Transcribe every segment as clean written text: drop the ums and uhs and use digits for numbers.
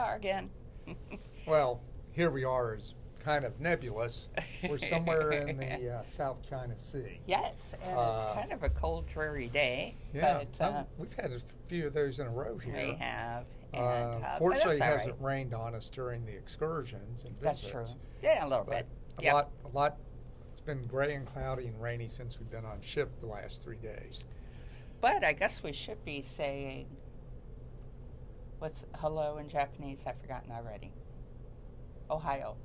are again. Well, here we are is kind of nebulous. We're somewhere in the South China Sea. Yes, and it's kind of a cold, dreary day. Yeah, but, we've had a few of those in a row here. We have. And, fortunately, it but hasn't rained on us during the excursions and visits. That's true. Yeah, a little bit. A lot. It's been gray and cloudy and rainy since we've been on ship the last 3 days. But I guess we should be saying, what's hello in Japanese? I've forgotten already. Ohio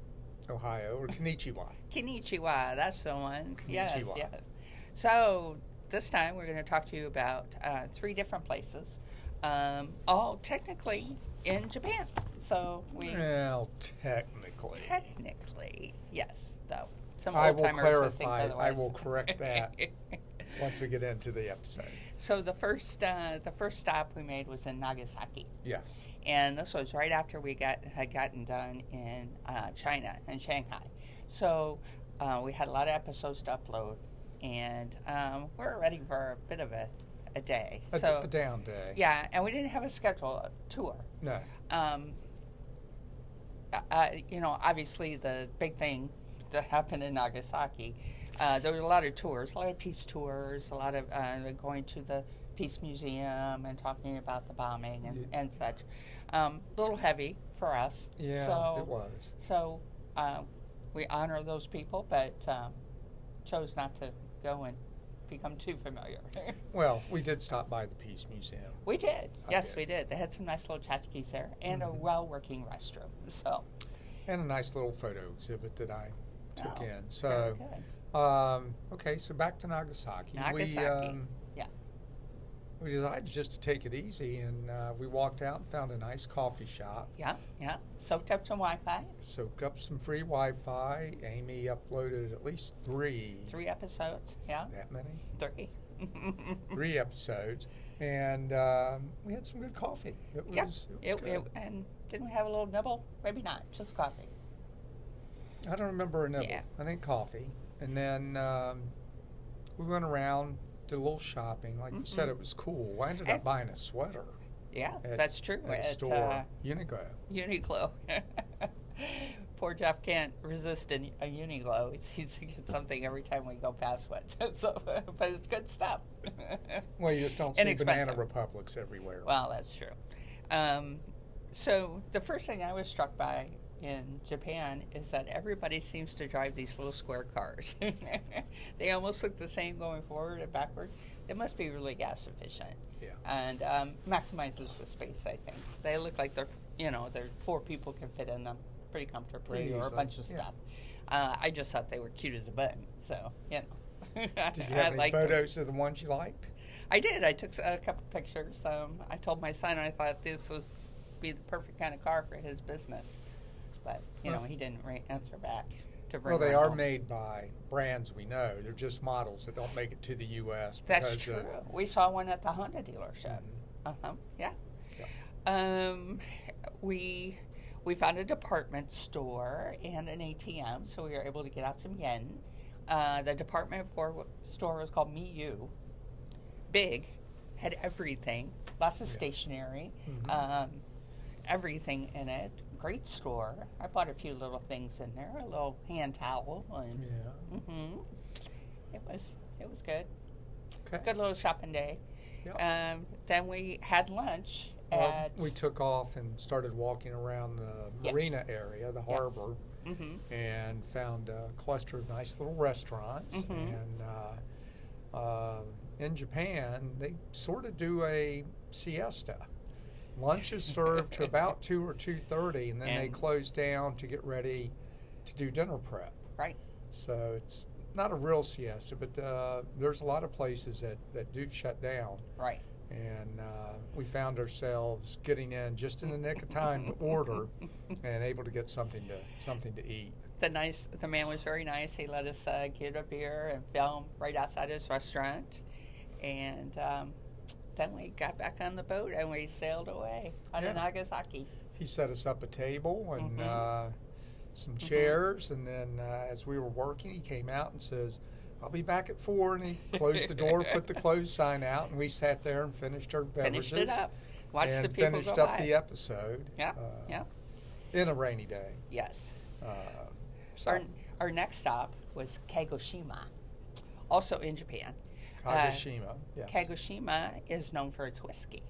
or konnichiwa. Konnichiwa, that's the one. Konnichiwa. Yes. So this time we're going to talk to you about 3 different places, all technically in Japan. So technically, yes. Though some old timers will think otherwise. I will correct that once we get into the episode. So the first stop we made was in Nagasaki. Yes. And this was right after we had gotten done in China and Shanghai. So we had a lot of episodes to upload, and we're ready for a bit of a day. A down day. Yeah, and we didn't have a scheduled tour. No. Obviously the big thing that happened in Nagasaki, there were a lot of tours, a lot of peace tours, a lot of going to the Peace Museum and talking about the bombing and such. A little heavy for us. Yeah, it was. So we honor those people, but chose not to go and become too familiar. Well, we did stop by the Peace Museum. We did. We did. They had some nice little tchotchkes there and a well-working restroom. So. And a nice little photo exhibit that I took in. So, okay, so back to Nagasaki. We decided just to take it easy, and we walked out and found a nice coffee shop. Yeah. Soaked up some Wi-Fi. Soaked up some free Wi-Fi. Amy uploaded at least 3. 3 episodes, yeah. That many? 3. 3 episodes. And we had some good coffee. It was good. And didn't we have a little nibble? Maybe not, just coffee. I don't remember a nibble. Yeah. I think coffee. And then we went around, did a little shopping. Like you said, it was cool. I ended up buying a sweater. Yeah, that's true. At a store, Uniqlo. Poor Jeff can't resist a Uniqlo. He seems to get something every time we go past one. But it's good stuff. Well, you just don't see Banana Republics everywhere. Well, that's true. So the first thing I was struck by in Japan is that everybody seems to drive these little square cars. They almost look the same going forward and backward. They must be really gas efficient. Yeah. And maximizes the space, I think. They look like they're 4 people can fit in them pretty comfortably, or a bunch of stuff. I just thought they were cute as a button. So, Did you have any photos of the ones you liked? I did. I took a couple pictures. I told my son I thought this was be the perfect kind of car for his business. But, he didn't answer back to bring they are made by brands we know. They're just models that don't make it to the U.S. That's true. We saw one at the Honda dealership. Yeah. We found a department store and an ATM, so we were able to get out some yen. The department store was called Miyu. Big. Had everything. Lots of stationery. Everything in it. Great store. I bought a few little things in there, a little hand towel, and it was good. Okay. Good little shopping day. Yep. Then we had lunch. We took off and started walking around the marina area, the harbor, and found a cluster of nice little restaurants. And in Japan, they sort of do a siesta. Lunch is served to about 2 or 2:30, and then they close down to get ready to do dinner prep. Right. So it's not a real siesta, but there's a lot of places that do shut down. Right. And we found ourselves getting in just in the nick of time to order, and able to get something to eat. The man was very nice. He let us get a beer and film right outside his restaurant, and then we got back on the boat and we sailed away out of Nagasaki. He set us up a table and some chairs, and then as we were working, he came out and says, "I'll be back at 4," and he closed the door, put the close sign out, and we sat there and finished our beverages. Finished it up. Watch and the people finished go up by. the episode. Yeah, yeah. In a rainy day. Yes. So Our next stop was Kagoshima, also in Japan. Kagoshima. Yes. Kagoshima is known for its whiskey.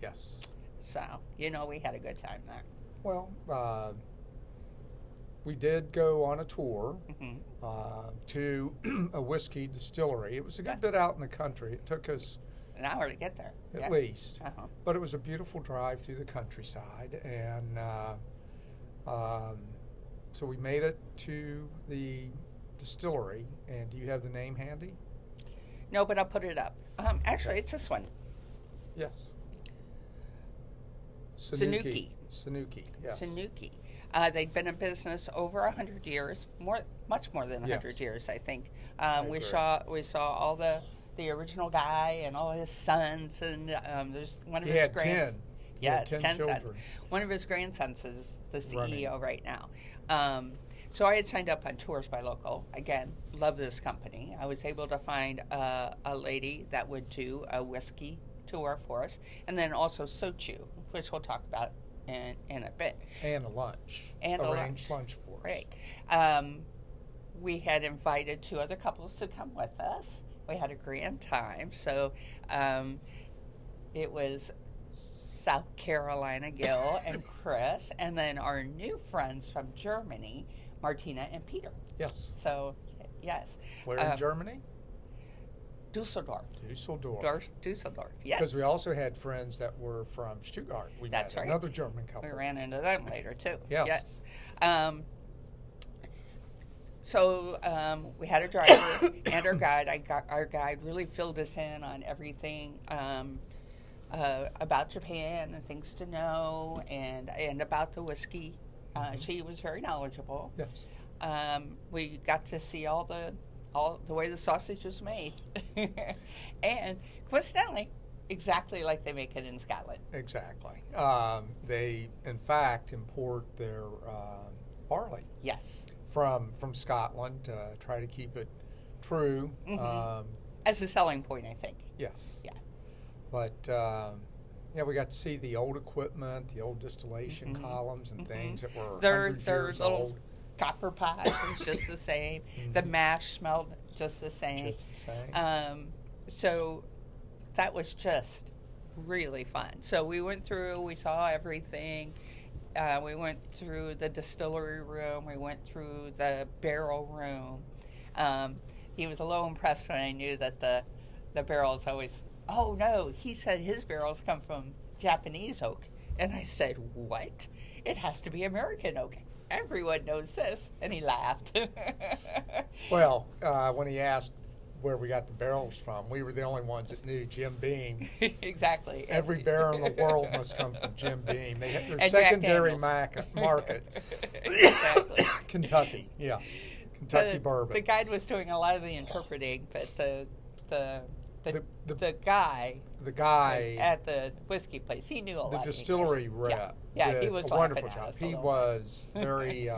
Yes. So, we had a good time there. Well, we did go on a tour to a whiskey distillery. It was a good bit out in the country. It took us an hour to get there. At least. But it was a beautiful drive through the countryside. And so we made it to the distillery. And do you have the name handy? No, but I'll put it up. Actually, it's this one. Yes. Sanuki. Sanuki, yes. Sanuki. They'd been in business over 100 years, much more than 100 years, I think. We saw all the original guy and all his sons, and there's one of his grandsons. Yes, 10 sons. One of his grandsons is the CEO right now. So I had signed up on Tours by Local. Again, love this company. I was able to find a lady that would do a whiskey tour for us, and then also sochu, which we'll talk about in a bit. And a lunch. And arranged lunch for us. Right. We had invited 2 other couples to come with us. We had a grand time. So it was South Carolina, Gil and Chris, and then our new friends from Germany, Martina and Peter. Yes. So, yes. Where in Germany? Dusseldorf. Dusseldorf, yes. Because we also had friends that were from Stuttgart. That's right. Another German couple. We ran into them later, too. Yes. So we had a driver and our guide. Our guide really filled us in on everything about Japan and things to know and about the whiskey. She was very knowledgeable. Yes. We got to see all the way the sausage was made, and coincidentally, exactly like they make it in Scotland. Exactly. They, in fact, import their barley. Yes. From Scotland to try to keep it true. As a selling point, I think. Yes. Yeah. But we got to see the old equipment, the old distillation columns and things that were hundreds years old. Copper pot was just the same. The mash smelled just the same. So that was just really fun. So we went through, we saw everything. We went through the distillery room. We went through the barrel room. He was a little impressed when I knew that the barrels always, oh no, he said his barrels come from Japanese oak. And I said, what? It has to be American oak. Everyone knows this. And he laughed. Well, when he asked where we got the barrels from, we were the only ones that knew Jim Beam. Exactly. Every barrel in the world must come from Jim Beam. They have their and secondary market. Exactly. Kentucky, yeah. Kentucky bourbon. The guide was doing a lot of the interpreting, but the guy at the whiskey place, he knew a lot. The distillery rep did he was a wonderful job. He was very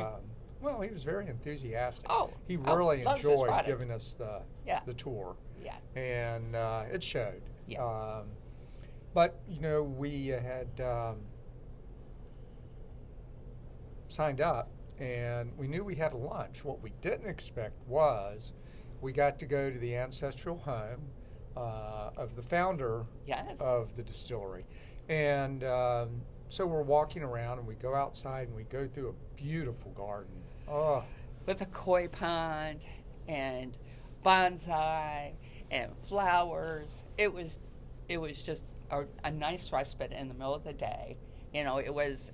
he was very enthusiastic. Oh, he really enjoyed giving us the tour. Yeah. And it showed. Yeah. But we had signed up and we knew we had a lunch. What we didn't expect was we got to go to the ancestral home of the founder of the distillery. And so we're walking around and we go outside and we go through a beautiful garden. Oh. With a koi pond and bonsai and flowers. It was just a nice respite in the middle of the day. It was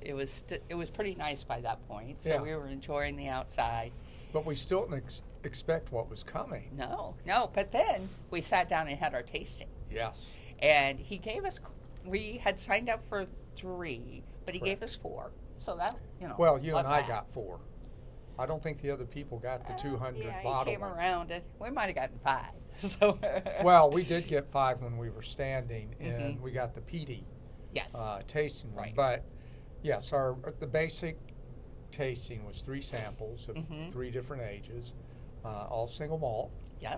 pretty nice by that point. So we were enjoying the outside. But we still didn't expect what was coming. No. But then we sat down and had our tasting. Yes. And he gave us. We had signed up for 3, but he gave us 4. So that Well, you and I got 4. I don't think the other people got the 200 bottle. He came around it. We might have gotten 5. So. Well, we did get 5 when we were standing, and we got the PD. Yes. Tasting one. Right. But yes, the basic tasting was 3 samples of 3 different ages, all single malt. Yeah.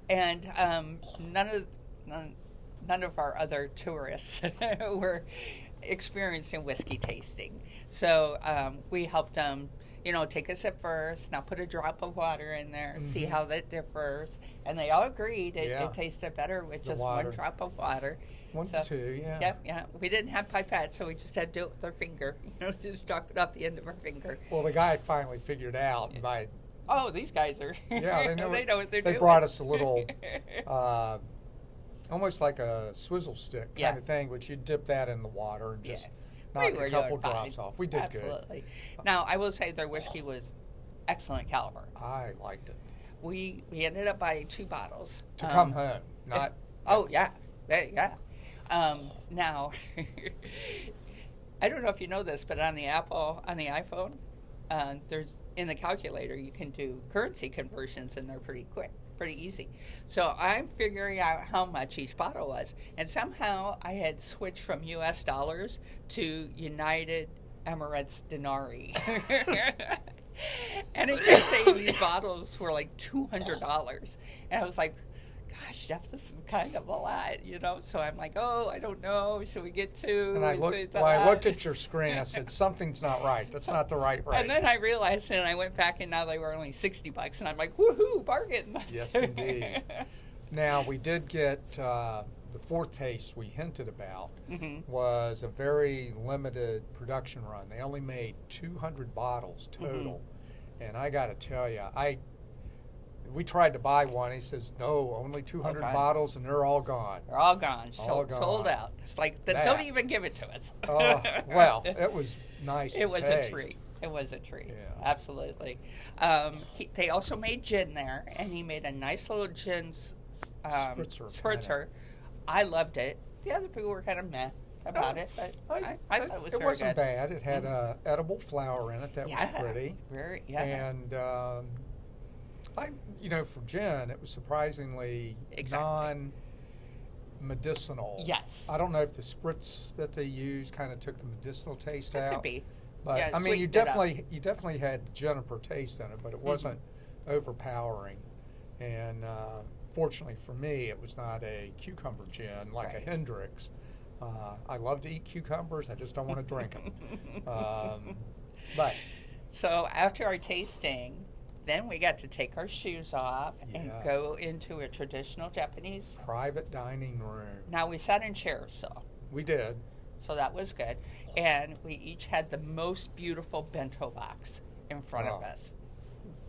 And none none of our other tourists were experiencing whiskey tasting. So we helped them, take a sip first. Now put a drop of water in there, see how that differs. And they all agreed it tasted better with just one drop of water. One to two, yeah. Yep, yeah. We didn't have pipettes, so we just had to do it with our finger. Just drop it off the end of our finger. Well, the guy finally figured out by... Oh, these guys are... Yeah, they know what they're doing. They brought us a little... almost like a swizzle stick kind of thing, which you dip that in the water and just knock a couple drops off. We did Absolutely. Good. Now, I will say their whiskey was excellent caliber. I liked it. We ended up buying 2 bottles. To come home, not... Oh, yeah. Yeah. Now, I don't know if you know this, but on the iPhone, there's in the calculator you can do currency conversions, and they're pretty quick, pretty easy. So I'm figuring out how much each bottle was, and somehow I had switched from U.S. dollars to United Emirates Dinari. And it kept saying these bottles were like $200, and I was like, gosh, Jeff, this is kind of a lot, So I'm like, I don't know. Should we get 2? And I looked at your screen. I said, something's not right. That's not the right rate. And then I realized, and I went back, and now they were only $60, and I'm like, woohoo, bargain. Yes, indeed. Now, we did get the 4th taste we hinted about was a very limited production run. They only made 200 bottles total. And I got to tell you, we tried to buy one. He says, no, only 200 bottles, and they're all gone. They're all gone. Sold out. It's like, don't even give it to us. Well, it was nice It was a treat. It was a treat. Yeah. Absolutely. They also made gin there, and he made a nice little gin spritzer. I loved it. The other people were kind of meh about it, but I thought it was very good. It wasn't bad. It had edible flour in it. That was pretty. And... for gin, it was surprisingly non-medicinal. Yes. I don't know if the spritz that they used kind of took the medicinal taste out. It could be. But you definitely had juniper taste in it, but it wasn't overpowering. And fortunately for me, it was not a cucumber gin like a Hendrix. I love to eat cucumbers. I just don't want to drink them. But so after our tasting, then we got to take our shoes off and go into a traditional Japanese private dining room. Now, we sat in chairs, so. We did. So that was good. And we each had the most beautiful bento box in front of us.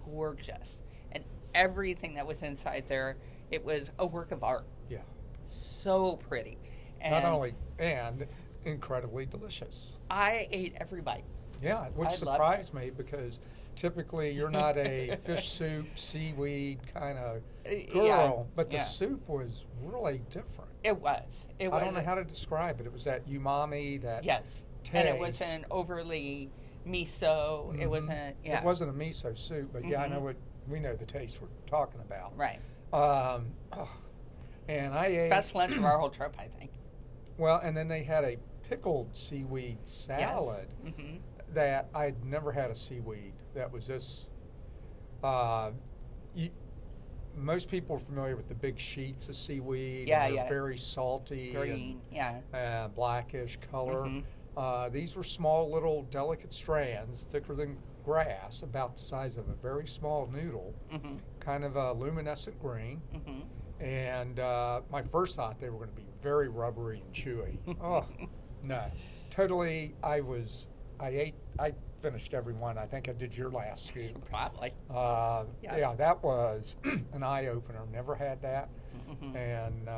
Gorgeous. And everything that was inside there, it was a work of art. Yeah. So pretty. And incredibly delicious. I ate every bite. Yeah, which surprised me because typically you're not a fish soup, seaweed kind of girl, but the soup was really different. It was. I don't know how to describe it. It was that umami, that taste. And it wasn't overly miso. It wasn't, It wasn't a miso soup, but I know we know the taste we're talking about. Right. And I ate... Best lunch of our whole trip, I think. Well, and then they had a pickled seaweed salad that I'd never had a seaweed that was this. Most people are familiar with the big sheets of seaweed. And they're very salty, green, and blackish color. These were small, little, delicate strands, thicker than grass, about the size of a very small noodle, kind of a luminescent green. And my first thought they were going to be very rubbery and chewy. Oh, no. Totally, I finished every one. I think I did your last scoop. Probably. Yeah, that was an eye-opener. Never had that. And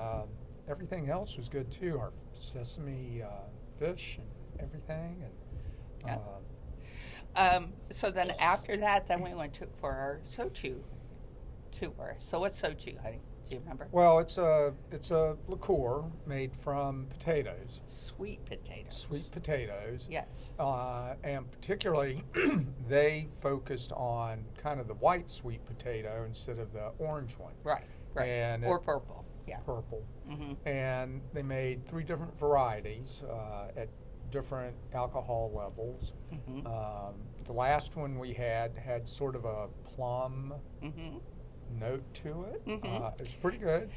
everything else was good, too. Our sesame fish and everything. And so then after that, then we went for our soju tour. So what's soju, honey? Do you remember? Well, it's a liqueur made from potatoes. Sweet potatoes. Sweet potatoes. Yes. And particularly, they focused on kind of the white sweet potato instead of the orange one. Right. And or purple. Yeah. Purple. And they made 3 different varieties at different alcohol levels. The last one we had sort of a plum note to it. Mm-hmm. It's pretty good.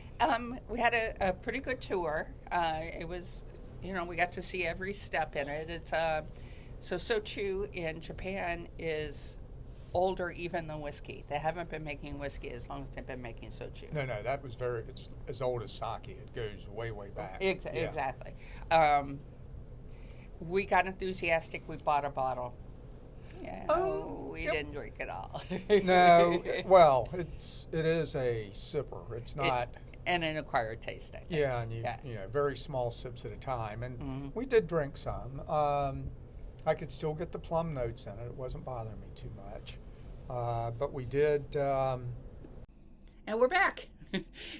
We had a pretty good tour. It was, we got to see every step in it. It's so sochu in Japan is older even than whiskey. They haven't been making whiskey as long as they've been making sochu. No, that was it's as old as sake. It goes way, way back. Exactly. We got enthusiastic. We bought a bottle. Yeah, we didn't drink it all. No, well, it is a sipper. It's not. And an acquired taste, I think. Yeah, and very small sips at a time. And we did drink some. I could still get the plum notes in it. It wasn't bothering me too much. But we did. And we're back.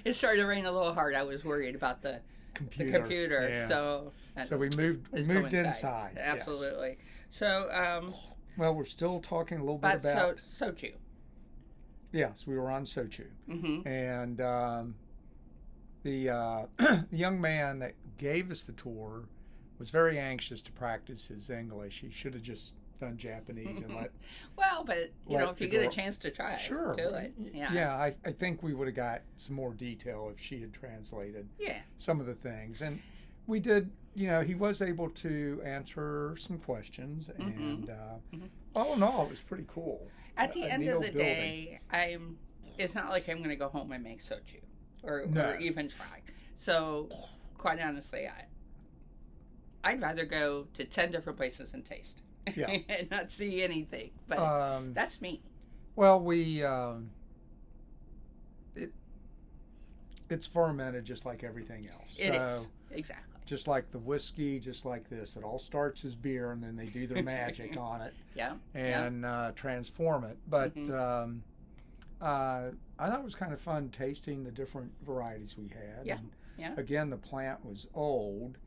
It started to rain a little hard. I was worried about the computer. Yeah. So we moved inside. Absolutely. Yes. So. Well, we're still talking a little bit about sochu. Yes, we were on sochu, and the young man that gave us the tour was very anxious to practice his English. He should have just done Japanese and let. Well, but if you get a chance to try it, sure, do it. Yeah, I think we would have got some more detail if she had translated. Some of the things, and we did. He was able to answer some questions, and all in all, it was pretty cool. At the end of the day, it's not like I'm going to go home and make sochu or even try. So, quite honestly, I'd rather go to 10 different places and taste and not see anything. But that's me. Well, it's fermented just like everything else. It is. Exactly. Just like the whiskey, just like this. It all starts as beer, and then they do their magic on it and transform it. But I thought it was kind of fun tasting the different varieties we had. And again, the plant was old,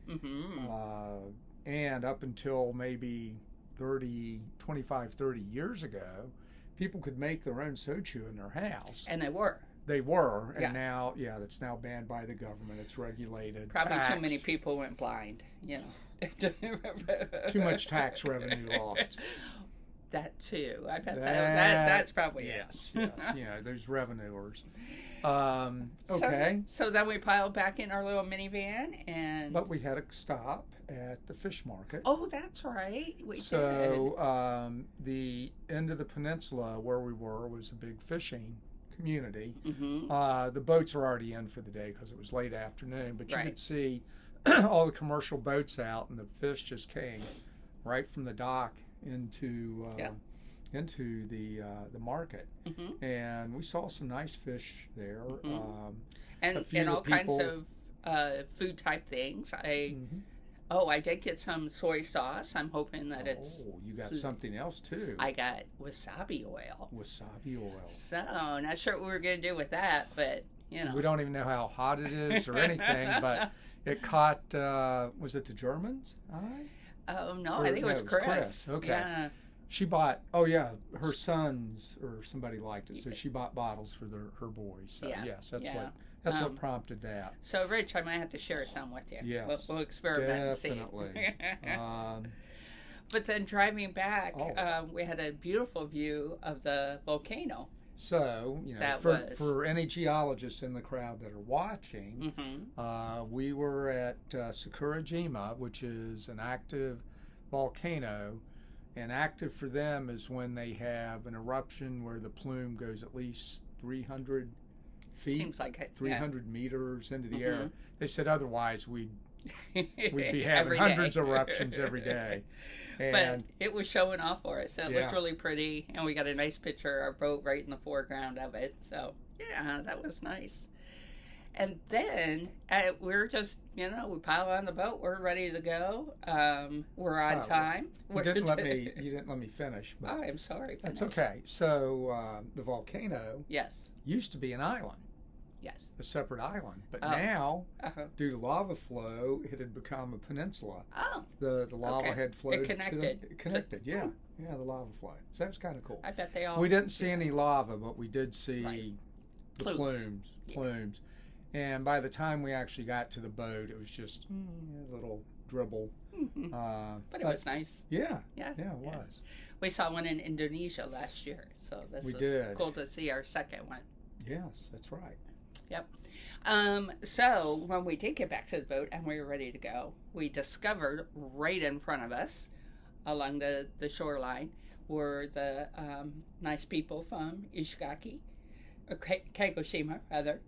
and up until maybe 25, 30 years ago, people could make their own sochu in their house. And they were. And now, that's now banned by the government. It's regulated. Probably taxed. too many people went blind, Too much tax revenue lost. That too. I bet that's probably yes. There's revenuers. Okay. So then we piled back in our little minivan But we had a stop at the fish market. Oh, that's right. We did. The end of the peninsula where we were was a big fishing community. The boats were already in for the day because it was late afternoon, but you could see all the commercial boats out, and the fish just came right from the dock into the market, and we saw some nice fish there, and all kinds of food type things. I did get some soy sauce. I'm hoping that it's. Oh, you got something else too. I got wasabi oil. Wasabi oil. So, not sure what we were going to do with that, but, We don't even know how hot it is or anything, but it caught, was it the Germans' eye? Oh, no, I think it was Chris. Okay. Yeah. She bought, her sons or somebody liked it, so she bought bottles for her boys. So, yes, that's what prompted that. So, Rich, I might have to share some with you. Yes, we'll experiment definitely. and see. But then driving back, we had a beautiful view of the volcano. So, for any geologists in the crowd that are watching, we were at Sakurajima, which is an active volcano. And active for them is when they have an eruption where the plume goes at least 300 feet, seems like it, 300 meters into the air. They said otherwise we'd be having hundreds of eruptions every day. But it was showing off for us. It looked really pretty, and we got a nice picture of our boat right in the foreground of it. So, that was nice. And then we're just, we pile on the boat. We're ready to go. We're on time. You didn't let me finish. But I'm sorry. That's okay. So the volcano used to be an island. Yes. A separate island. But now, due to lava flow, it had become a peninsula. Oh. The lava had flowed. It connected. The lava flow. So that was kind of cool. I bet they all. We didn't see any lava, but we did see the plumes. And by the time we actually got to the boat, it was just a little dribble. But it was nice. Yeah, it was. We saw one in Indonesia last year, so this was cool to see our second one. Yes, that's right. Yep. So when we did get back to the boat and we were ready to go, we discovered right in front of us, along the shoreline, were the nice people from Ishigaki, or Kagoshima, rather.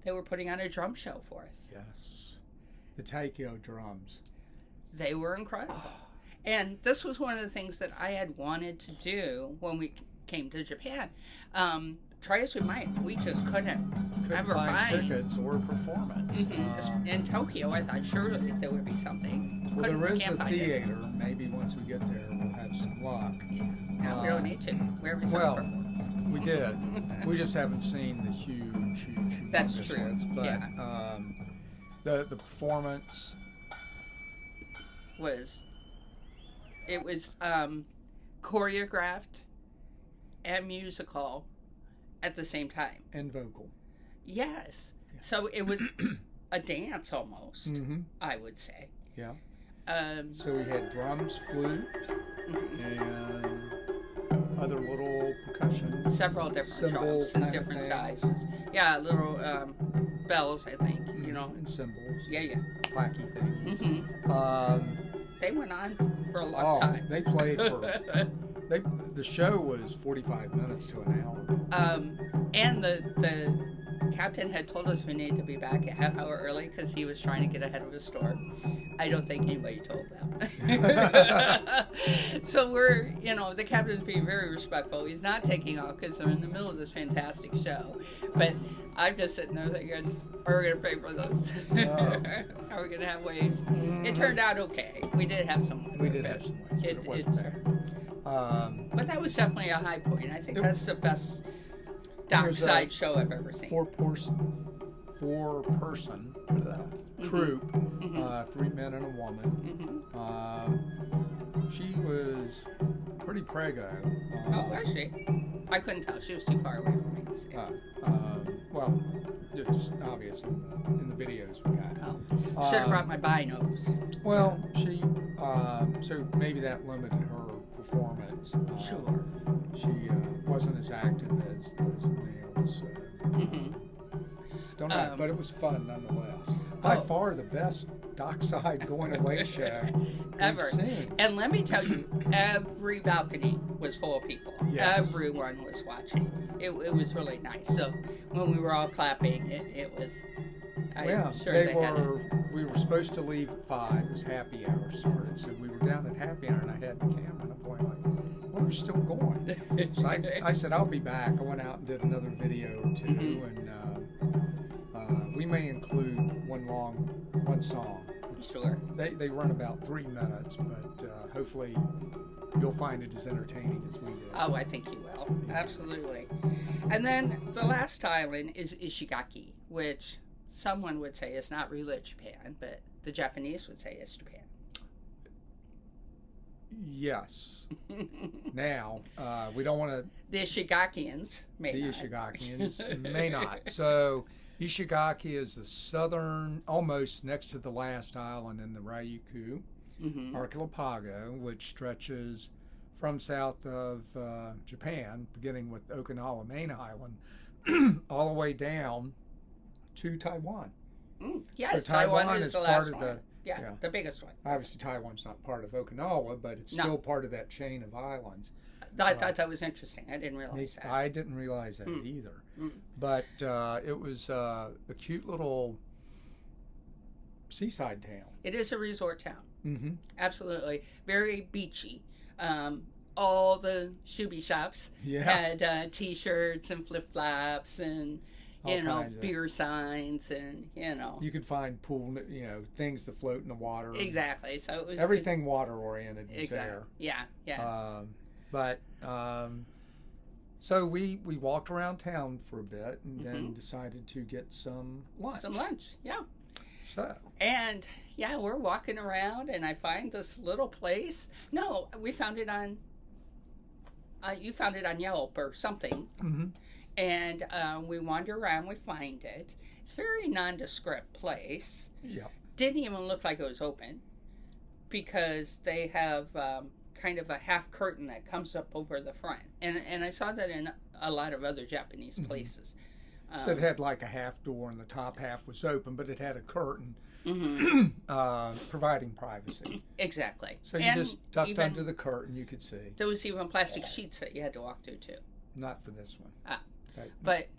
They were putting on a drum show for us. Yes. The Taikyo drums. They were incredible. And this was one of the things that I had wanted to do when we came to Japan. Try as we might, we just couldn't ever find tickets or performance. In Tokyo, I thought surely there would be something. Well, there is a theater. Maybe once we get there, we'll have some luck. Yeah. No, we don't need to. We did. We just haven't seen the huge That's true. ones. But yeah. The performance was choreographed and musical at the same time. And vocal. Yes. Yeah. So it was a dance almost, I would say. Yeah. So we had drums, flute, and other little percussion. Several different drums in different sizes. Yeah, little bells, I think, you know. And cymbals. Yeah. Clacky things. They went on for a long time. They played for... the show was 45 minutes to an hour. And the captain had told us we needed to be back a half hour early because he was trying to get ahead of his store. I don't think anybody told them. So we're, the captain's being very respectful. He's not taking off because they're in the middle of this fantastic show. But I'm just sitting there thinking, are we going to pay for this? Are we going to have waves? It turned out okay. We did have some waves. We did have some waves. It wasn't bad. But that was definitely a high point. I think that's the best dockside show I've ever seen. Four-person troupe, 3 men and a woman. She was pretty prego. Was she? I couldn't tell. She was too far away from me. Well, it's obvious in the videos we got. Should have brought my binos. Well, she, so maybe that limited her performance. Sure. She wasn't as active as the males. Don't know, but it was fun nonetheless. By far the best dockside going away show ever. Seen. And let me tell you, every balcony was full of people. Yes. Everyone was watching. It was really nice. So when we were all clapping, it was. We were supposed to leave at 5. It was happy hour started, so we were down at happy hour, and I had the camera, and I'm going like, well, we're still going. So I said, I'll be back. I went out and did another video or two, and we may include one song. Sure. They run about 3 minutes, but hopefully you'll find it as entertaining as we did. Oh, I think you will. Absolutely. And then the last island is Ishigaki, which someone would say is not really Japan, but the Japanese would say it's Japan. Yes. Now, we don't want to... The Ishigakians may not. The Ishigakians may not. So, Ishigaki is the southern, almost next to the last island in the Ryukyu archipelago, which stretches from south of Japan, beginning with Okinawa main island, all the way down to Taiwan. Yes, so Taiwan is the part of one. The biggest one. Obviously, Taiwan's not part of Okinawa, but it's still part of that chain of islands. I thought that was interesting. I didn't realize that. I didn't realize that either. But it was a cute little seaside town. It is a resort town. Absolutely. Very beachy. All the shubi shops had T-shirts and flip-flops and beer signs and you could find pool, things to float in the water. Exactly. So it was everything water oriented was there. Yeah. So we walked around town for a bit and then decided to get some lunch. Yeah. So. And we're walking around and I find this little place. No, we found it on. You found it on Yelp or something. And we wander around, we find it. It's a very nondescript place. Yeah. Didn't even look like it was open because they have kind of a half curtain that comes up over the front. And I saw that in a lot of other Japanese places. So it had like a half door and the top half was open, but it had a curtain providing privacy. Exactly. So you just ducked under the curtain, you could see. There was even plastic sheets that you had to walk through too. Not for this one. But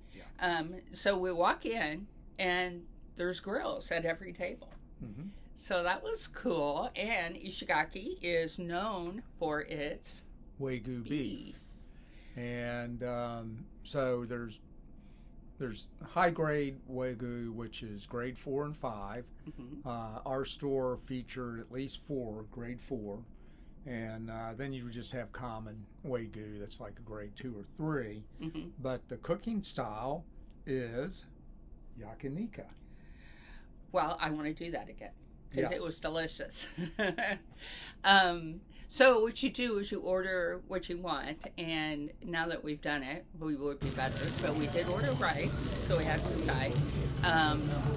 so we walk in and there's grills at every table. Mm-hmm. So that was cool. And Ishigaki is known for its Wagyu beef. And so there's high grade Wagyu, which is grade 4 and 5. Mm-hmm. Our store featured at least 4, grade 4. And then you would just have common Wagyu that's like a grade 2 or 3. Mm-hmm. But the cooking style is yakiniku. Well, I want to do that again because it was delicious. So what you do is you order what you want, and now that we've done it, we would be better. But we did order rice, so we had some side.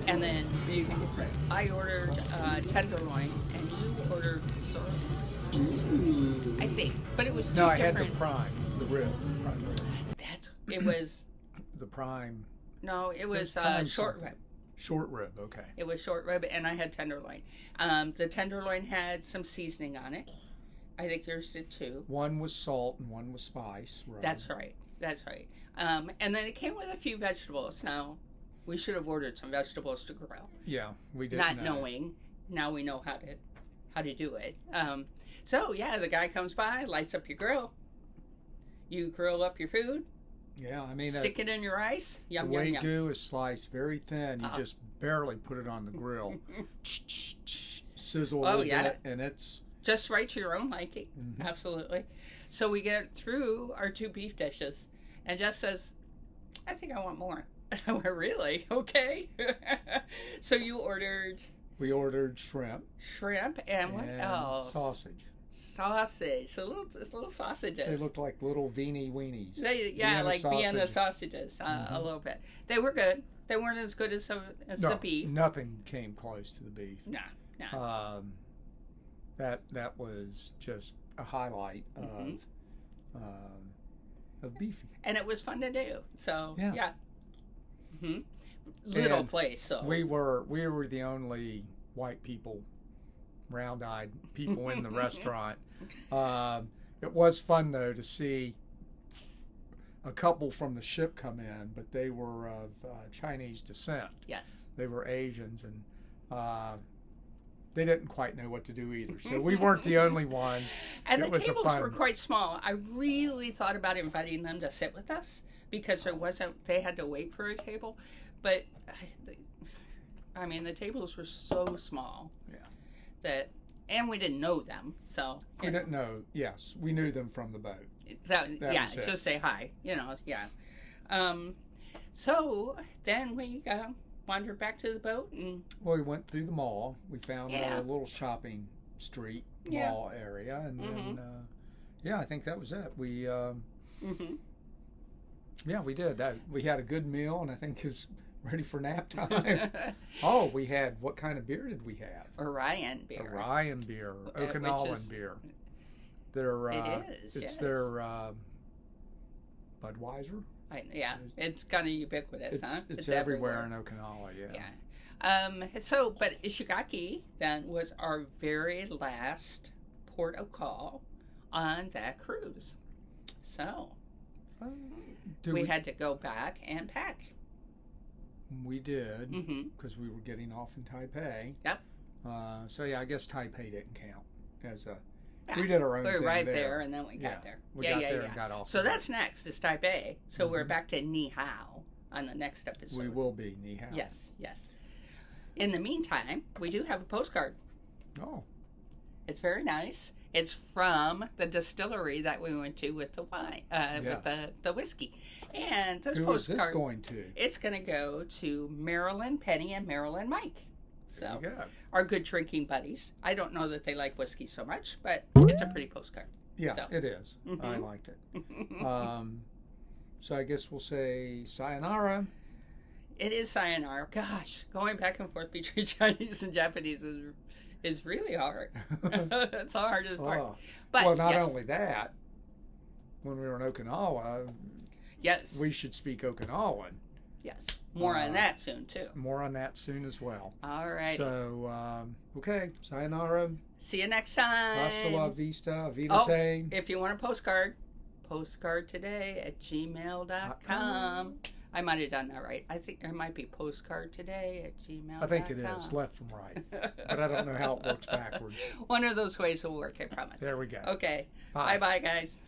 And then I ordered tenderloin, and you ordered I think, but it was two different. I had the prime, the rib. It was the prime. No, it was short rib. Short rib, okay. It was short rib, and I had tenderloin. The tenderloin had some seasoning on it. I think yours did too. One was salt and one was spice. Right? That's right. And then it came with a few vegetables. Now, we should have ordered some vegetables to grill. Yeah, we did. Not knowing. Now we know how to do it. So, the guy comes by, lights up your grill. You grill up your food. Yeah, I mean... Stick it in your rice. Yum, the yum, yum. Wagyu is sliced very thin. You just barely put it on the grill. Sizzle a little bit, and it's... Just right to your own liking. Mm-hmm. Absolutely. So we get through our 2 beef dishes, and Jeff says, I think I want more. And I went, really? Okay. So you ordered... We ordered shrimp. And what else? Sausage. So little sausages. They looked like little weenies. Like Vienna sausages, a little bit. They were good. They weren't as good as the beef. Nothing came close to the beef. No. That was just a highlight of beefy. And it was fun to do. So yeah. Mm-hmm. Little place. So we were the only white people, round-eyed people in the restaurant. It was fun though to see a couple from the ship come in, but they were of Chinese descent. Yes, they were Asians, and they didn't quite know what to do either. So we weren't the only ones. And the tables were quite small. I really thought about inviting them to sit with us because they had to wait for a table. But, I mean, the tables were so small and we didn't know them, so. We didn't know, yes. We knew them from the boat. Just say hi, So then we wandered back to the boat. Well, we went through the mall. We found a little shopping street, mall area, and then, I think that was it. We, we did that. We had a good meal, and I think it was ready for nap time. We had, what kind of beer did we have? Orion beer. Okinawan beer. It's their Budweiser. It's kind of ubiquitous, It's everywhere in Okinawa, But Ishigaki then was our very last port of call on that cruise. So we had to go back and pack. We did, because we were getting off in Taipei. Yep. I guess Taipei didn't count as a... We did our own thing. We were right there, and then we got there. We got there and got off. So that's next, is Taipei. So we're back to Nihao on the next episode. We will be Nihao. Yes. In the meantime, we do have a postcard. Oh. It's very nice. It's from the distillery that we went to with the wine, with the whiskey. And this postcard... Who is this going to? It's going to go to Marilyn Penny and Marilyn Mike. There you go. Our good drinking buddies. I don't know that they like whiskey so much, but it's a pretty postcard. Yeah, it is. I liked it. So I guess we'll say sayonara. It is sayonara. Gosh, going back and forth between Chinese and Japanese is really hard. That's the hardest part. But not only that, when we were in Okinawa, we should speak Okinawan. Yes. More on that soon, too. More on that soon as well. All right. So, okay. Sayonara. See you next time. Hasta la vista. Wiedersehen. If you want a postcard today at gmail.com. I might have done that right. I think there might be postcard today at gmail.com. I think it is, left from right. But I don't know how it works backwards. One of those ways will work, I promise. There we go. Okay. Bye. Bye-bye, guys.